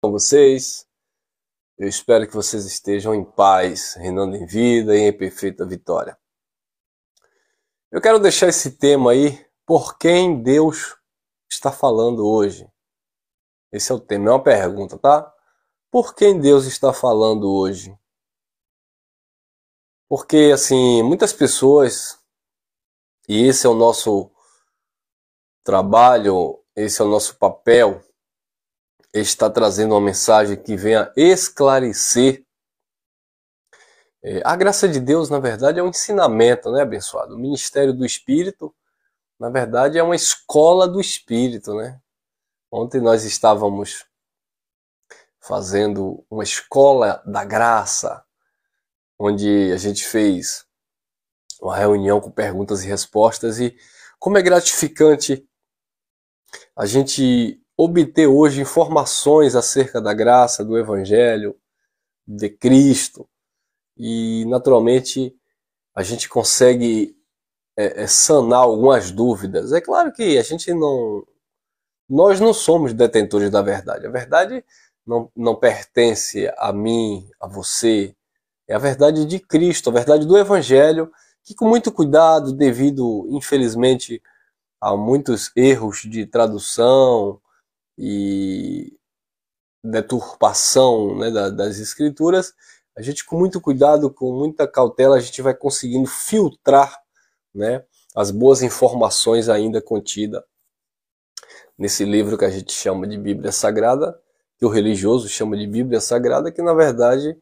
Com vocês. Eu espero que vocês estejam em paz, reinando em vida e em perfeita vitória. Eu quero deixar esse tema aí, por quem Deus está falando hoje. Esse é o tema, é uma pergunta, tá? Por quem Deus está falando hoje? Porque, assim, muitas pessoas, e esse é o nosso trabalho, esse é o nosso papel, está trazendo uma mensagem que venha esclarecer. A graça de Deus, na verdade, é um ensinamento, né, abençoado? O ministério do Espírito, na verdade, é uma escola do Espírito, né? Ontem nós estávamos fazendo uma escola da graça, onde a gente fez uma reunião com perguntas e respostas, e como é gratificante a gente obter hoje informações acerca da graça, do Evangelho, de Cristo, e naturalmente a gente consegue sanar algumas dúvidas. É claro que a gente nós não somos detentores da verdade. A verdade não pertence a mim, a você. É a verdade de Cristo, a verdade do Evangelho, que com muito cuidado, devido, infelizmente, a muitos erros de tradução e deturpação, né, das escrituras, a gente com muito cuidado, com muita cautela, a gente vai conseguindo filtrar, né, as boas informações ainda contidas nesse livro que a gente chama de Bíblia Sagrada, que o religioso chama de Bíblia Sagrada, que na verdade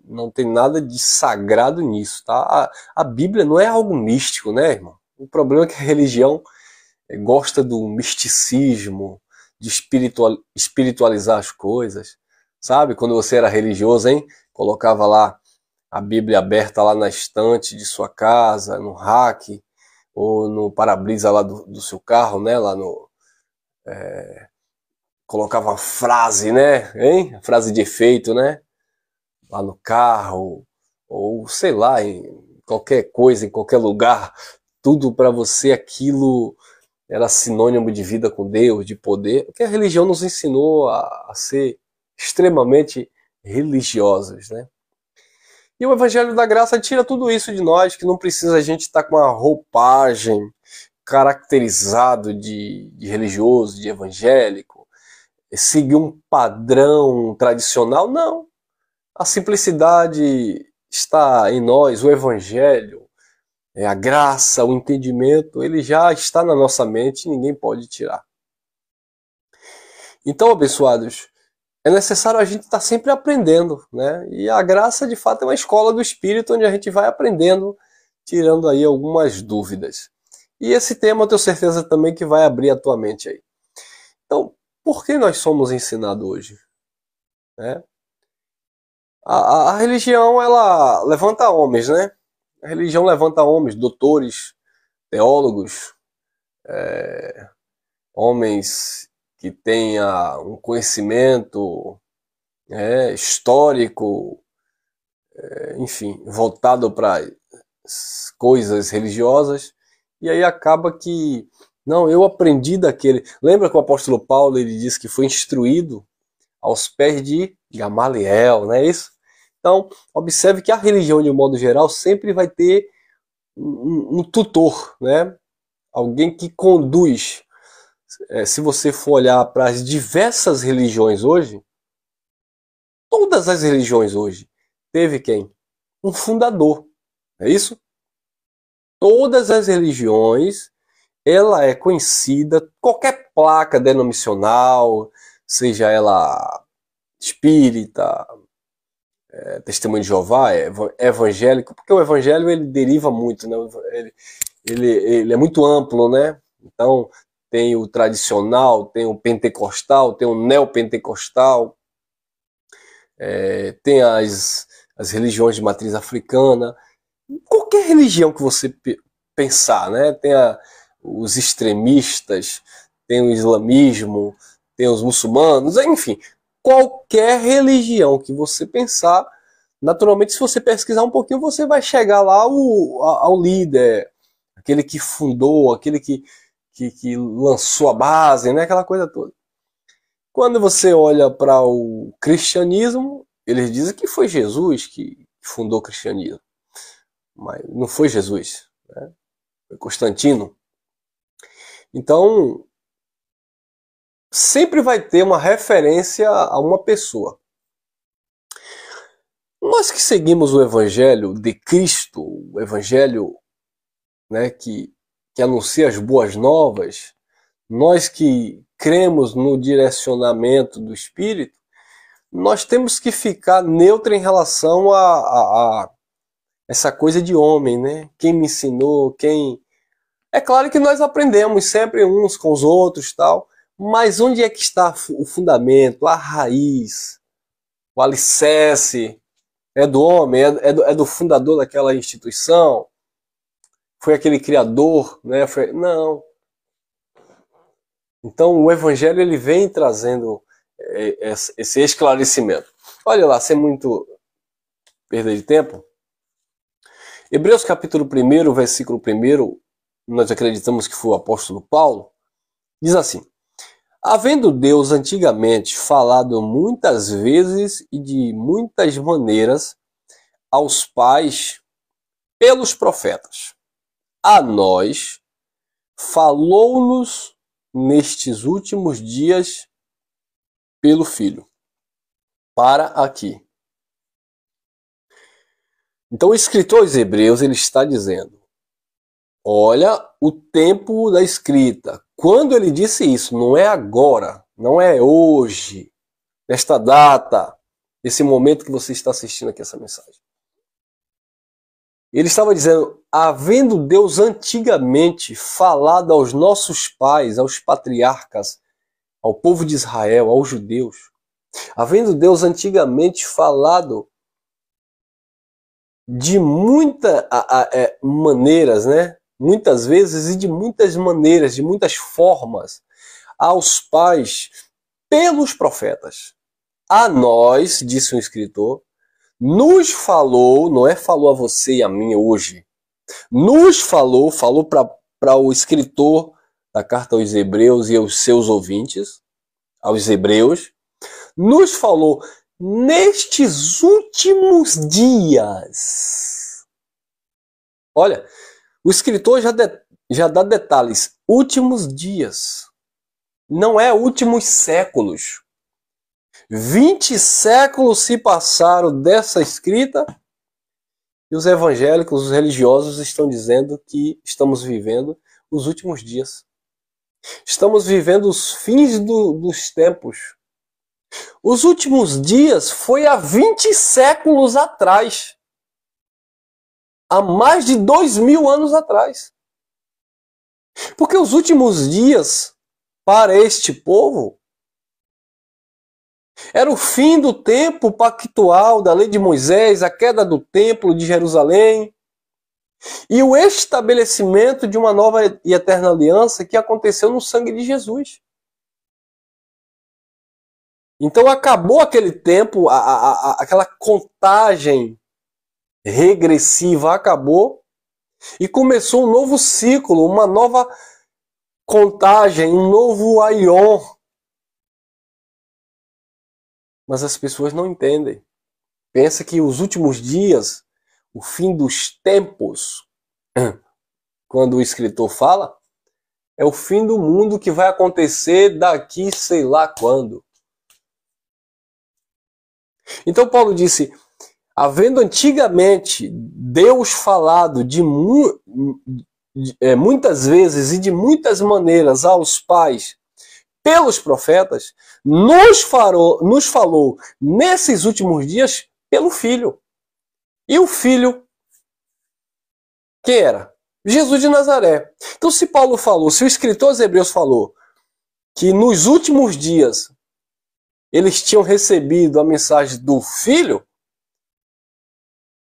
não tem nada de sagrado nisso, tá? A Bíblia não é algo místico, né, irmão? O problema é que a religião gosta do misticismo, de espiritualizar as coisas, sabe? Quando você era religioso, hein? Colocava lá a Bíblia aberta lá na estante de sua casa, no rack, ou no para-brisa lá do seu carro, né? Lá no... colocava uma frase, né? Hein? Frase de efeito, né? Lá no carro, ou sei lá, em qualquer coisa, em qualquer lugar. Tudo para você aquilo era sinônimo de vida com Deus, de poder. Porque a religião nos ensinou a ser extremamente religiosos, né? E o Evangelho da Graça tira tudo isso de nós, que não precisa a gente estar com uma roupagem caracterizado de religioso, de evangélico, seguir um padrão tradicional. Não. A simplicidade está em nós, o Evangelho, a graça, o entendimento, ele já está na nossa mente e ninguém pode tirar. Então, abençoados, é necessário a gente estar sempre aprendendo, né? E a graça, de fato, é uma escola do Espírito onde a gente vai aprendendo, tirando aí algumas dúvidas. E esse tema eu tenho certeza também que vai abrir a tua mente aí. Então, por que nós somos ensinados hoje? Né? A religião, ela levanta homens, né? A religião levanta homens, doutores, teólogos, homens que tenha um conhecimento histórico, enfim, voltado para coisas religiosas, e aí acaba que, não, eu aprendi daquele... Lembra que o apóstolo Paulo, ele disse que foi instruído aos pés de Gamaliel, não é isso? Então, observe que a religião, de um modo geral, sempre vai ter um tutor, né? Alguém que conduz. Se você for olhar para as diversas religiões hoje, todas as religiões hoje, teve quem? Um fundador, é isso? Todas as religiões, ela é conhecida, qualquer placa denominacional, seja ela espírita, testemunho de Jeová, evangélico, porque o evangelho ele deriva muito, né? Ele é muito amplo, né? Então tem o tradicional, tem o pentecostal, tem o neopentecostal, tem as religiões de matriz africana, qualquer religião que você pensar, né? Tem os extremistas, tem o islamismo, tem os muçulmanos, enfim, qualquer religião que você pensar, naturalmente, se você pesquisar um pouquinho, você vai chegar lá ao líder, aquele que fundou, aquele que lançou a base, né? Aquela coisa toda. Quando você olha para o cristianismo, eles dizem que foi Jesus que fundou o cristianismo. Mas não foi Jesus, né? Foi Constantino. Então, sempre vai ter uma referência a uma pessoa. Nós que seguimos o Evangelho de Cristo, o Evangelho, né, que anuncia as boas novas, nós que cremos no direcionamento do Espírito, nós temos que ficar neutro em relação a essa coisa de homem, né? Quem me ensinou, quem... É claro que nós aprendemos sempre uns com os outros, tal, mas onde é que está o fundamento, a raiz, o alicerce? É do homem, é do fundador daquela instituição? Foi aquele criador, né? Não. Então o Evangelho ele vem trazendo esse esclarecimento. Olha lá, sem muito perda de tempo. Hebreus capítulo 1, versículo 1, nós acreditamos que foi o apóstolo Paulo, diz assim: havendo Deus antigamente falado muitas vezes e de muitas maneiras aos pais pelos profetas, a nós falou-nos nestes últimos dias pelo Filho. Para aqui. Então o escritor aos Hebreus ele está dizendo, olha o tempo da escrita. Quando ele disse isso, não é agora, não é hoje, nesta data, nesse momento que você está assistindo aqui essa mensagem. Ele estava dizendo, havendo Deus antigamente falado aos nossos pais, aos patriarcas, ao povo de Israel, aos judeus, havendo Deus antigamente falado de muitas maneiras, né? Muitas vezes e de muitas maneiras, de muitas formas, aos pais pelos profetas. A nós, disse um escritor, nos falou, não é falou a você e a mim hoje, nos falou para o escritor da carta aos Hebreus e aos seus ouvintes, aos hebreus, nos falou nestes últimos dias. Olha, o escritor já dá detalhes. Últimos dias. Não é últimos séculos. 20 séculos se passaram dessa escrita e os evangélicos, os religiosos estão dizendo que estamos vivendo os últimos dias. Estamos vivendo os fins dos tempos. Os últimos dias foi há 20 séculos atrás. Há mais de 2000 anos atrás. Porque os últimos dias, para este povo, era o fim do tempo pactual da lei de Moisés, a queda do templo de Jerusalém e o estabelecimento de uma nova e eterna aliança que aconteceu no sangue de Jesus. Então acabou aquele tempo, aquela contagem regressiva acabou e começou um novo ciclo, uma nova contagem, um novo aion. Mas as pessoas não entendem. Pensa que os últimos dias, o fim dos tempos, quando o escritor fala, é o fim do mundo que vai acontecer daqui sei lá quando. Então Paulo disse, havendo antigamente Deus falado de muitas vezes e de muitas maneiras aos pais pelos profetas, nos falou nesses últimos dias pelo Filho. E o Filho, quem era? Jesus de Nazaré. Então se Paulo falou, se o escritor aos Hebreus falou que nos últimos dias eles tinham recebido a mensagem do Filho,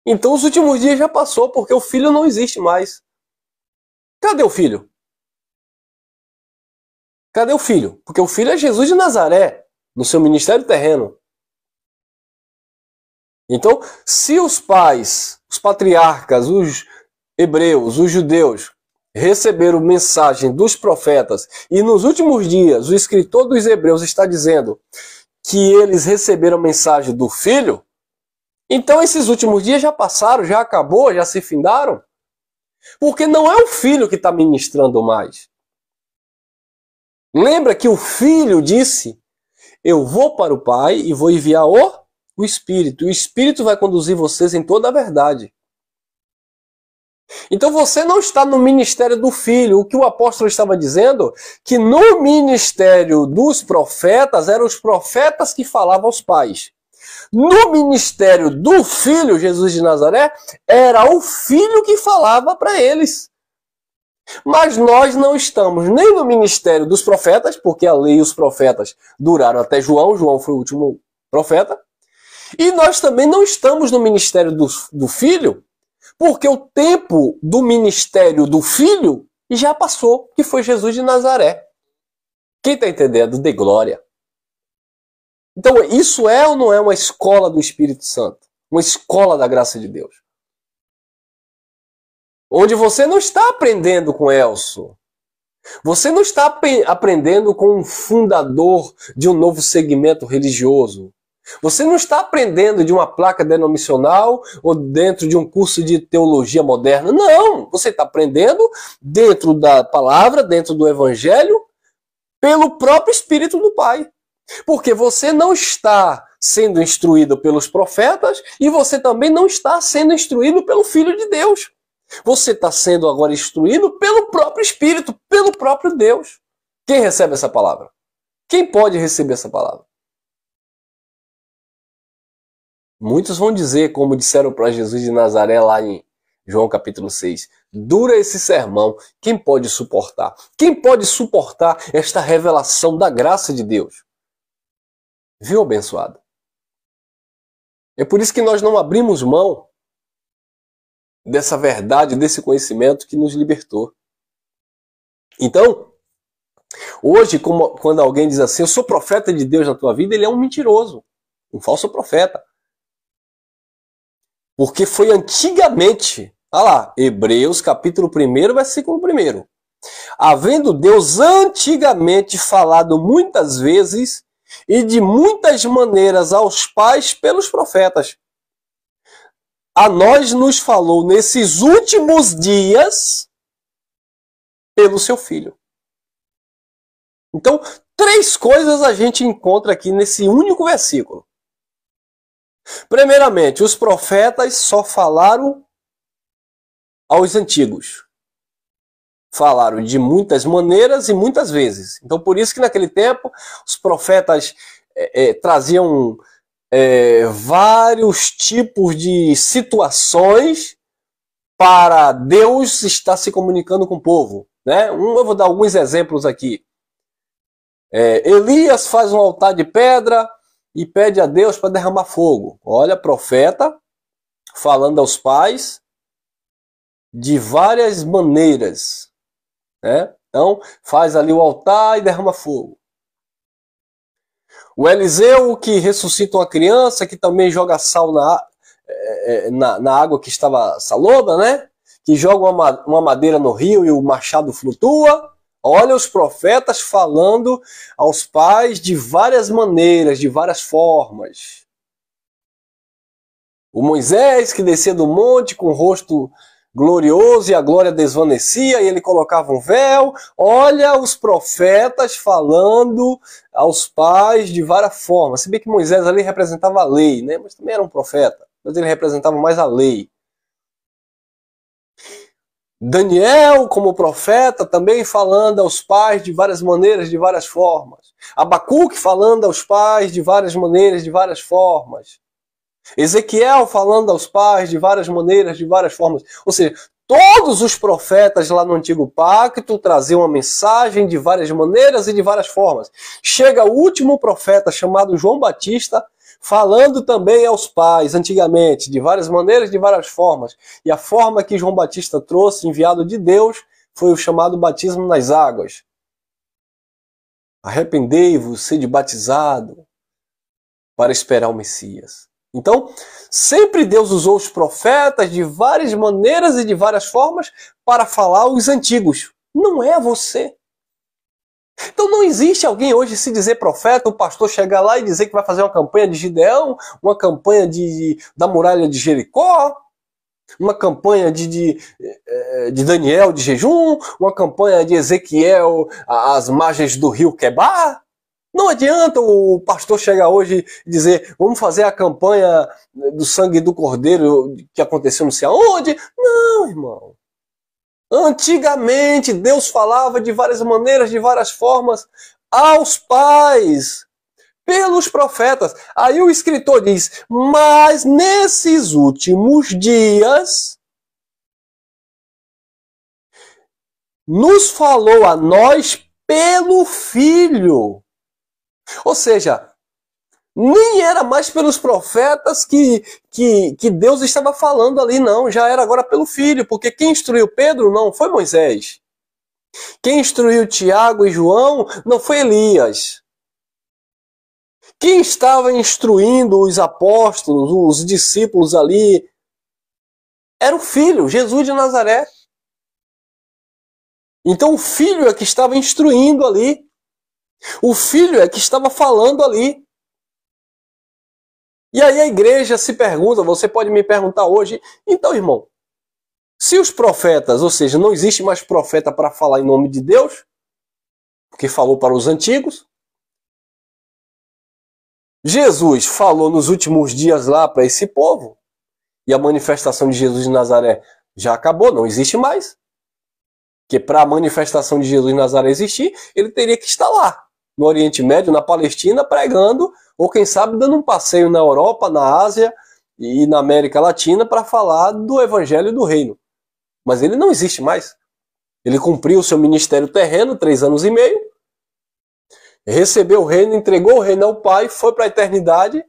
então os últimos dias já passou, porque o Filho não existe mais. Cadê o Filho? Cadê o Filho? Porque o Filho é Jesus de Nazaré, no seu ministério terreno. Então, se os pais, os patriarcas, os hebreus, os judeus, receberam mensagem dos profetas, e nos últimos dias o escritor dos Hebreus está dizendo que eles receberam mensagem do Filho, então esses últimos dias já passaram, já acabou, já se findaram. Porque não é o Filho que está ministrando mais. Lembra que o Filho disse, eu vou para o Pai e vou enviar o Espírito. O Espírito vai conduzir vocês em toda a verdade. Então você não está no ministério do Filho. O que o apóstolo estava dizendo, que no ministério dos profetas, eram os profetas que falavam aos pais. No ministério do Filho, Jesus de Nazaré, era o Filho que falava para eles. Mas nós não estamos nem no ministério dos profetas, porque a lei e os profetas duraram até João. João foi o último profeta. E nós também não estamos no ministério do Filho, porque o tempo do ministério do Filho já passou, que foi Jesus de Nazaré. Quem está entendendo? Dê glória. Então, isso é ou não é uma escola do Espírito Santo? Uma escola da graça de Deus? Onde você não está aprendendo com Elcio. Você não está aprendendo com um fundador de um novo segmento religioso. Você não está aprendendo de uma placa denominacional ou dentro de um curso de teologia moderna. Não! Você está aprendendo dentro da palavra, dentro do Evangelho, pelo próprio Espírito do Pai. Porque você não está sendo instruído pelos profetas e você também não está sendo instruído pelo Filho de Deus. Você está sendo agora instruído pelo próprio Espírito, pelo próprio Deus. Quem recebe essa palavra? Quem pode receber essa palavra? Muitos vão dizer, como disseram para Jesus de Nazaré lá em João capítulo 6, dura esse sermão, quem pode suportar? Quem pode suportar esta revelação da graça de Deus? Viu, abençoado? É por isso que nós não abrimos mão dessa verdade, desse conhecimento que nos libertou. Então, hoje, quando alguém diz assim, eu sou profeta de Deus na tua vida, ele é um mentiroso, um falso profeta. Porque foi antigamente, olha lá, Hebreus capítulo 1, versículo 1. Havendo Deus antigamente falado muitas vezes e de muitas maneiras aos pais pelos profetas, a nós nos falou nesses últimos dias pelo seu Filho. Então, 3 coisas a gente encontra aqui nesse único versículo. Primeiramente, os profetas só falaram aos antigos. Falaram de muitas maneiras e muitas vezes. Então, por isso que naquele tempo, os profetas traziam vários tipos de situações para Deus estar se comunicando com o povo. Né? Eu vou dar alguns exemplos aqui. Elias faz um altar de pedra e pede a Deus para derramar fogo. Olha, profeta falando aos pais de várias maneiras. Né? Então, faz ali o altar e derrama fogo. O Eliseu que ressuscita uma criança, que também joga sal na água que estava salobra, né? Que joga uma madeira no rio e o machado flutua. Olha os profetas falando aos pais de várias maneiras, de várias formas. O Moisés que descia do monte com o rosto glorioso e a glória desvanecia e ele colocava um véu. Olha os profetas falando aos pais de várias formas. Se bem que Moisés ali representava a lei, né? Mas também era um profeta, mas ele representava mais a lei. Daniel, como profeta, também falando aos pais de várias maneiras, de várias formas. Abacuque falando aos pais de várias maneiras, de várias formas. Ezequiel falando aos pais de várias maneiras, de várias formas. Ou seja, todos os profetas lá no Antigo Pacto traziam uma mensagem de várias maneiras e de várias formas. Chega o último profeta chamado João Batista, falando também aos pais, antigamente, de várias maneiras, de várias formas. E a forma que João Batista trouxe, enviado de Deus, foi o chamado batismo nas águas. Arrependei-vos, sede batizado, para esperar o Messias. Então, sempre Deus usou os profetas de várias maneiras e de várias formas para falar aos antigos. Não é você. Então não existe alguém hoje se dizer profeta, o pastor chegar lá e dizer que vai fazer uma campanha de Gideão, uma campanha da muralha de Jericó, uma campanha de Daniel de jejum, uma campanha de Ezequiel às margens do rio Quebar. Não adianta o pastor chegar hoje e dizer, vamos fazer a campanha do sangue do cordeiro que aconteceu não sei aonde. Não, irmão. Antigamente Deus falava de várias maneiras, de várias formas aos pais, pelos profetas. Aí o escritor diz, mas nesses últimos dias nos falou a nós pelo Filho. Ou seja, nem era mais pelos profetas que Deus estava falando ali, não. Já era agora pelo Filho, porque quem instruiu Pedro não foi Moisés. Quem instruiu Tiago e João não foi Elias. Quem estava instruindo os apóstolos, os discípulos ali, era o Filho, Jesus de Nazaré. Então o Filho é que estava instruindo ali. O Filho é que estava falando ali. E aí a igreja se pergunta, você pode me perguntar hoje, então, irmão, se os profetas, ou seja, não existe mais profeta para falar em nome de Deus, porque falou para os antigos, Jesus falou nos últimos dias lá para esse povo, e a manifestação de Jesus de Nazaré já acabou, não existe mais. Porque para a manifestação de Jesus de Nazaré existir, ele teria que estar lá, no Oriente Médio, na Palestina, pregando, ou quem sabe dando um passeio na Europa, na Ásia e na América Latina para falar do Evangelho do Reino. Mas ele não existe mais. Ele cumpriu o seu ministério terreno, 3 anos e meio, recebeu o reino, entregou o reino ao Pai, foi para a eternidade.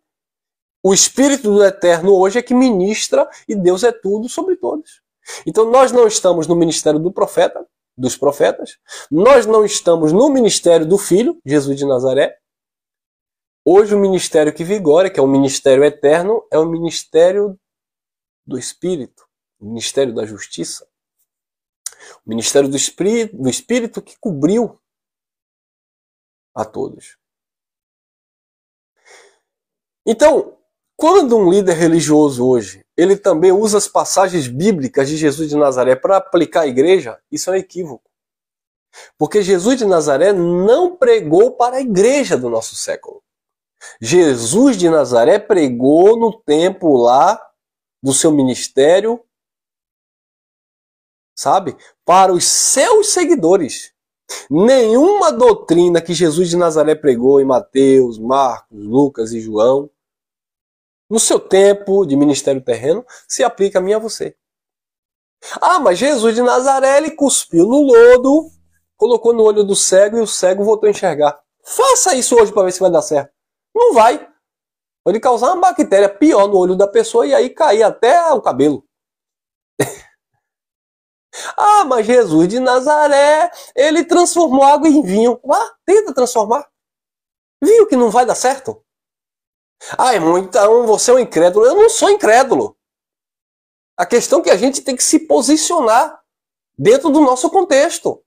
O Espírito do Eterno hoje é que ministra e Deus é tudo sobre todos. Então nós não estamos no ministério do profeta, dos profetas, nós não estamos no ministério do Filho, Jesus de Nazaré. Hoje o ministério que vigora, que é o ministério eterno, é o ministério do Espírito, o ministério da justiça, o ministério do Espírito que cobriu a todos. Então, quando um líder religioso hoje, ele também usa as passagens bíblicas de Jesus de Nazaré para aplicar à igreja, isso é um equívoco. Porque Jesus de Nazaré não pregou para a igreja do nosso século. Jesus de Nazaré pregou no tempo lá do seu ministério, sabe? Para os seus seguidores. Nenhuma doutrina que Jesus de Nazaré pregou em Mateus, Marcos, Lucas e João, no seu tempo de ministério terreno, se aplica a mim e a você. Ah, mas Jesus de Nazaré, ele cuspiu no lodo, colocou no olho do cego e o cego voltou a enxergar. Faça isso hoje para ver se vai dar certo. Não vai. Pode causar uma bactéria pior no olho da pessoa e aí cair até o cabelo. Ah, mas Jesus de Nazaré, ele transformou água em vinho. Vá, tenta transformar. Viu que não vai dar certo? Ah, irmão, então você é um incrédulo. Eu não sou incrédulo. A questão é que a gente tem que se posicionar dentro do nosso contexto.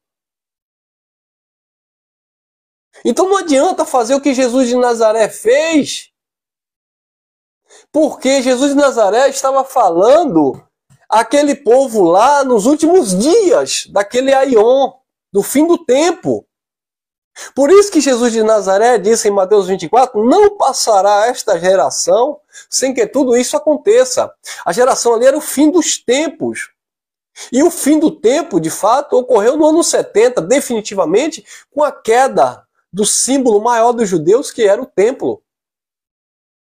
Então não adianta fazer o que Jesus de Nazaré fez, porque Jesus de Nazaré estava falando aquele povo lá nos últimos dias daquele aion, do fim do tempo. Por isso que Jesus de Nazaré disse em Mateus 24, não passará esta geração sem que tudo isso aconteça. A geração ali era o fim dos tempos. E o fim do tempo, de fato, ocorreu no ano 70, definitivamente, com a queda do símbolo maior dos judeus, que era o templo.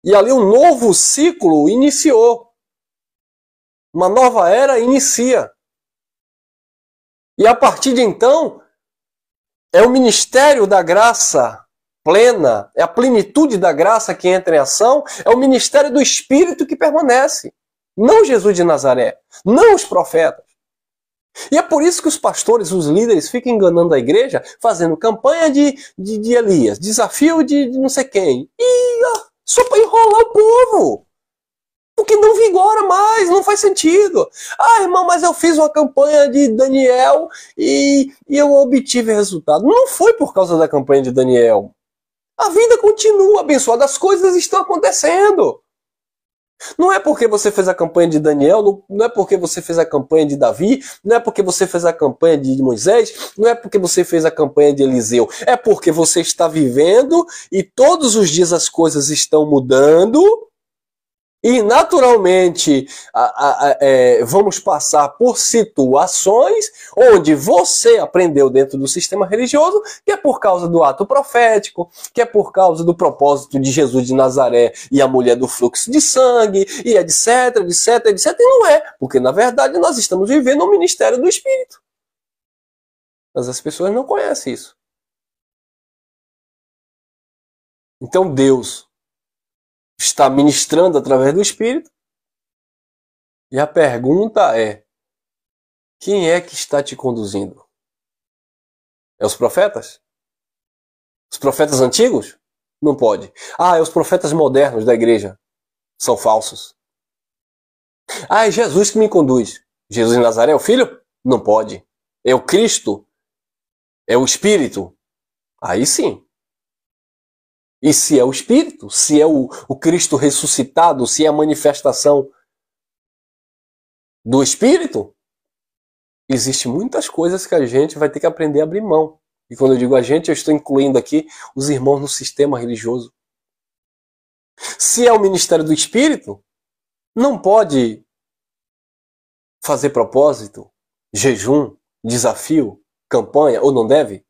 E ali um novo ciclo iniciou. Uma nova era inicia. E a partir de então, é o ministério da graça plena, é a plenitude da graça que entra em ação, é o ministério do Espírito que permanece. Não Jesus de Nazaré, não os profetas. E é por isso que os pastores, os líderes, ficam enganando a igreja, fazendo campanha de Elias, desafio de não sei quem. E só para enrolar o povo. Porque não vigora mais, não faz sentido. Ah, irmão, mas eu fiz uma campanha de Daniel e eu obtive resultado. Não foi por causa da campanha de Daniel. A vida continua abençoada, as coisas estão acontecendo. Não é porque você fez a campanha de Daniel, não é porque você fez a campanha de Davi, não é porque você fez a campanha de Moisés, não é porque você fez a campanha de Eliseu. É porque você está vivendo e todos os dias as coisas estão mudando. E, naturalmente, vamos passar por situações onde você aprendeu dentro do sistema religioso, que é por causa do ato profético, que é por causa do propósito de Jesus de Nazaré e a mulher do fluxo de sangue, e etc, etc, etc. E não é, porque, na verdade, nós estamos vivendo o ministério do Espírito. Mas as pessoas não conhecem isso. Então, Deus está ministrando através do Espírito. E a pergunta é: quem é que está te conduzindo? É os profetas? Os profetas antigos? Não pode. Ah, é os profetas modernos da igreja. São falsos. Ah, é Jesus que me conduz. Jesus de Nazaré é o Filho? Não pode. É o Cristo? É o Espírito? Aí sim. E se é o Espírito, se é o Cristo ressuscitado, se é a manifestação do Espírito, existem muitas coisas que a gente vai ter que aprender a abrir mão. E quando eu digo a gente, eu estou incluindo aqui os irmãos no sistema religioso. Se é o ministério do Espírito, não pode fazer propósito, jejum, desafio, campanha, ou não deve?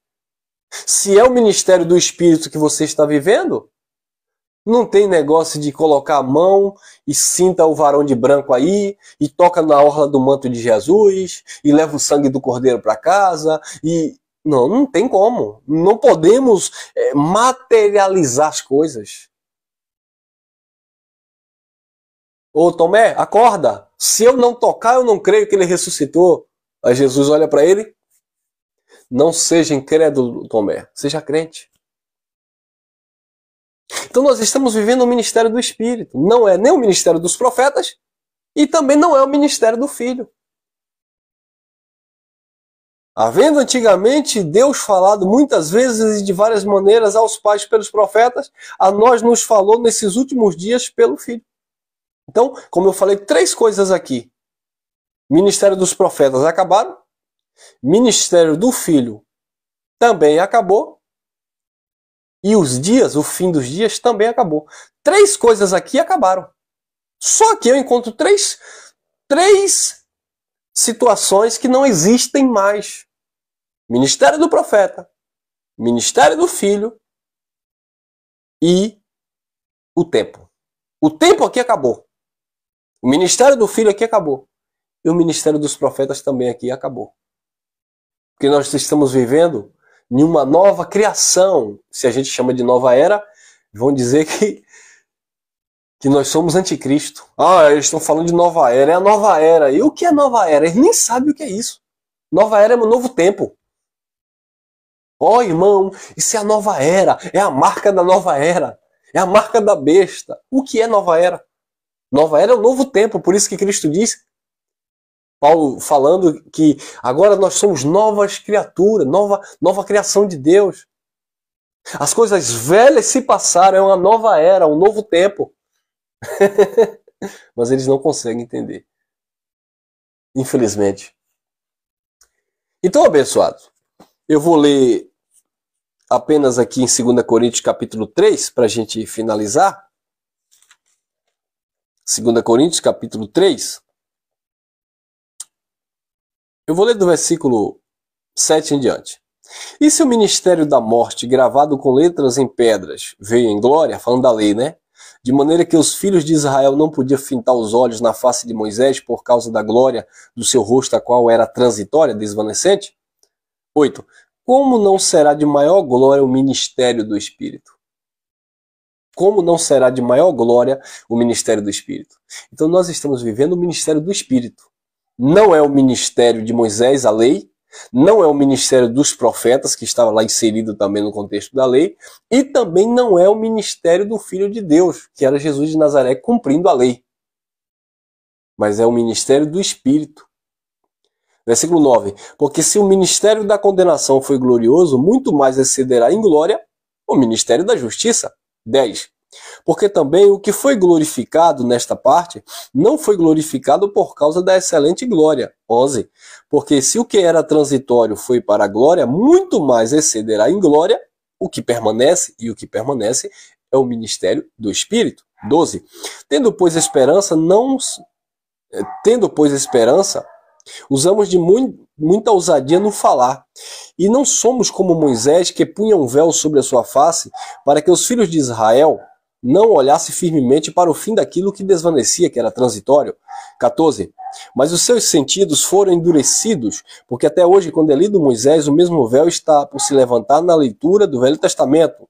Se é o ministério do Espírito que você está vivendo, não tem negócio de colocar a mão e sinta o varão de branco aí, e toca na orla do manto de Jesus, e leva o sangue do cordeiro para casa, e... Não tem como. Não podemos materializar as coisas. Ô Tomé, acorda! Se eu não tocar, eu não creio que ele ressuscitou. Aí Jesus olha para ele. Não seja incrédulo, Tomé. Seja crente. Então nós estamos vivendo o ministério do Espírito. Não é nem o ministério dos profetas e também não é o ministério do Filho. Havendo antigamente Deus falado muitas vezes e de várias maneiras aos pais pelos profetas, a nós nos falou nesses últimos dias pelo Filho. Então, como eu falei, 3 coisas aqui. Ministério dos profetas acabaram. Ministério do Filho também acabou. E os dias, o fim dos dias também acabou. 3 coisas aqui acabaram. Só que eu encontro três situações que não existem mais. Ministério do profeta, ministério do Filho e o tempo. O tempo aqui acabou. O ministério do Filho aqui acabou. E o ministério dos profetas também aqui acabou. Porque nós estamos vivendo em uma nova criação. Se a gente chama de nova era, vão dizer que nós somos anticristo. Ah, eles estão falando de nova era, é a nova era. E o que é nova era? Eles nem sabem o que é isso. Nova era é um novo tempo. Ó, irmão, isso é a nova era, é a marca da nova era, é a marca da besta. O que é nova era? Nova era é o novo tempo, por isso que Cristo disse, Paulo falando que agora nós somos novas criaturas, nova criação de Deus. As coisas velhas se passaram, é uma nova era, um novo tempo. Mas eles não conseguem entender. Infelizmente. Então, abençoados, eu vou ler apenas aqui em 2 Coríntios capítulo 3, para a gente finalizar. 2 Coríntios capítulo 3. Eu vou ler do versículo 7 em diante. E se o ministério da morte, gravado com letras em pedras, veio em glória, falando da lei, né? De maneira que os filhos de Israel não podiam fintar os olhos na face de Moisés por causa da glória do seu rosto, a qual era transitória, desvanecente. 8. Como não será de maior glória o ministério do Espírito? Como não será de maior glória o ministério do Espírito? Então nós estamos vivendo o ministério do Espírito. Não é o ministério de Moisés, a lei, não é o ministério dos profetas, que estava lá inserido também no contexto da lei, e também não é o ministério do Filho de Deus, que era Jesus de Nazaré cumprindo a lei. mas é o ministério do Espírito. Versículo 9. Porque se o ministério da condenação foi glorioso, muito mais excederá em glória o ministério da justiça. 10. Porque também o que foi glorificado nesta parte não foi glorificado por causa da excelente glória. 11. Porque se o que era transitório foi para a glória, muito mais excederá em glória o que permanece, e o que permanece é o ministério do Espírito. 12. Tendo, pois, esperança, usamos de muita ousadia no falar. E não somos como Moisés, que punha um véu sobre a sua face, para que os filhos de Israel não olhassem firmemente para o fim daquilo que desvanecia, que era transitório. 14. Mas os seus sentidos foram endurecidos, porque até hoje, quando é lido Moisés, o mesmo véu está por se levantar na leitura do Velho Testamento,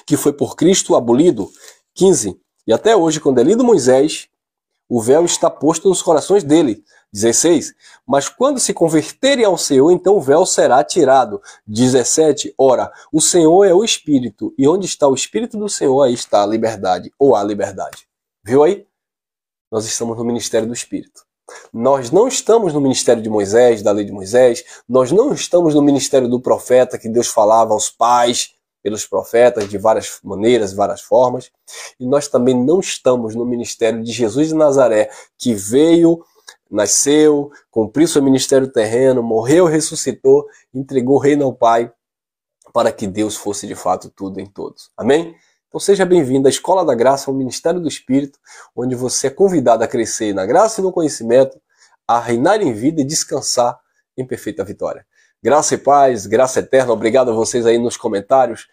que foi por Cristo abolido. 15. E até hoje, quando é lido Moisés, o véu está posto nos corações dele. 16. Mas quando se converterem ao Senhor, então o véu será tirado. 17. Ora, o Senhor é o Espírito, e onde está o Espírito do Senhor, aí está a liberdade, ou a liberdade. Viu aí? Nós estamos no ministério do Espírito. Nós não estamos no ministério de Moisés, da lei de Moisés, nós não estamos no ministério do profeta, que Deus falava aos pais, pelos profetas, de várias maneiras, várias formas. E nós também não estamos no ministério de Jesus de Nazaré, que veio, nasceu, cumpriu seu ministério terreno, morreu, ressuscitou, entregou o reino ao Pai, para que Deus fosse de fato tudo em todos. Amém? Então seja bem-vindo à Escola da Graça, ao Ministério do Espírito, onde você é convidado a crescer na graça e no conhecimento, a reinar em vida e descansar em perfeita vitória. Graça e paz, graça eterna. Obrigado a vocês aí nos comentários.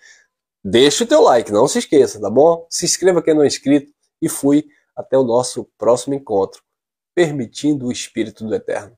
Deixe o teu like, não se esqueça, tá bom? Se inscreva quem não é inscrito e fui até o nosso próximo encontro, permitindo o Espírito do Eterno.